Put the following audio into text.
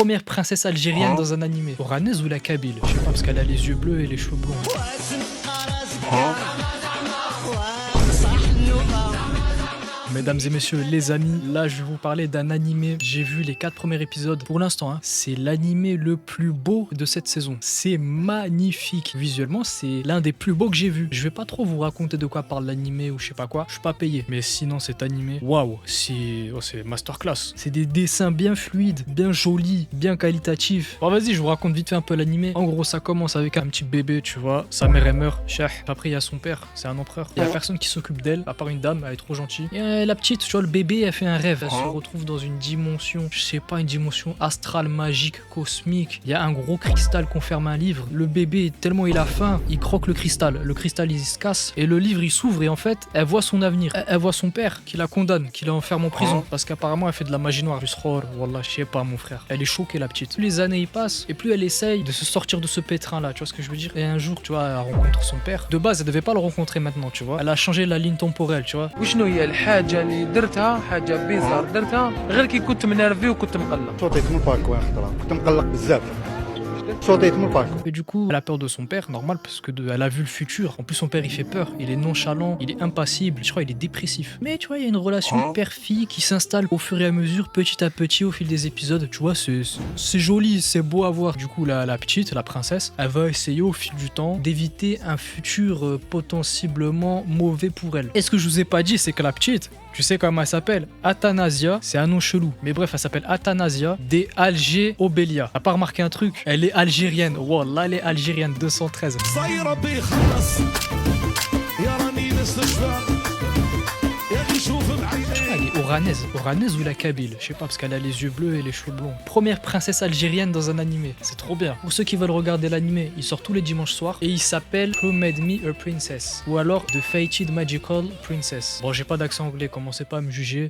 Première princesse algérienne dans un animé. Oranaise ou la Kabyle? Je sais pas parce qu'elle a les yeux bleus et les cheveux blonds. Mesdames et messieurs, les amis, là je vais vous parler d'un animé. J'ai vu les 4 premiers épisodes. Pour l'instant, c'est l'animé le plus beau de cette saison. C'est magnifique. Visuellement, c'est l'un des plus beaux que j'ai vu. Je vais pas trop vous raconter de quoi parle l'animé ou je sais pas quoi. Je suis pas payé. Mais sinon, cet animé, waouh, c'est masterclass. C'est des dessins bien fluides, bien jolis, bien qualitatifs. Bon, vas-y, je vous raconte vite fait un peu l'animé. En gros, ça commence avec un petit bébé, tu vois. Sa mère elle meurt. Après, il y a son père. C'est un empereur. Il y a personne qui s'occupe d'elle, à part une dame. Elle est trop gentille. Et la petite, tu vois, le bébé, elle fait un rêve. Elle se retrouve dans une dimension, je sais pas, une dimension astrale, magique, cosmique. Il y a un gros cristal qu'on ferme un livre. Le bébé, tellement il a faim, il croque le cristal. Le cristal, il se casse. Et le livre, il s'ouvre. Et en fait, elle voit son avenir. Elle voit son père qui la condamne, qui l'enferme en prison. Parce qu'apparemment, elle fait de la magie noire. Wallah, je sais pas, mon frère. Elle est choquée, la petite. Plus les années y passent, et plus elle essaye de se sortir de ce pétrin-là. Tu vois ce que je veux dire? Et un jour, tu vois, elle rencontre son père. De base, elle devait pas le rencontrer maintenant, tu vois. Elle a changé la ligne temporelle, tu vois. وشنو هي الحاجة اللي درتها حاجة بيزار درتها غير كي كنت منرفي وكنت مقلق شوطيت من الباكو يا خطره كنت مقلق بزاف شوطيت من الباكو. Et du coup, elle a peur de son père, normal, parce que elle a vu le futur. En plus, son père, il fait peur. Il est nonchalant, il est impassible. Je crois qu'il est dépressif. Mais tu vois, il y a une relation père-fille qui s'installe au fur et à mesure, petit à petit, au fil des épisodes. Tu vois, c'est joli, c'est beau à voir. Du coup, la petite, la princesse, elle va essayer au fil du temps d'éviter un futur potentiellement mauvais pour elle. Et ce que je vous ai pas dit, c'est que la petite, tu sais comment elle s'appelle? Athanasia, c'est un nom chelou. Mais bref, elle s'appelle Athanasia des Alger Obelia. T'as pas remarqué un truc? Elle est algérienne. Wallah, elle est algérienne 213. Elle est oranaise ou la Kabyle? Je sais pas parce qu'elle a les yeux bleus et les cheveux blonds. Première princesse algérienne dans un animé. C'est trop bien. Pour ceux qui veulent regarder l'animé, il sort tous les dimanches soirs et il s'appelle Who Made Me a Princess ou alors The Fated Magical Princess. Bon, j'ai pas d'accent anglais, commencez pas à me juger.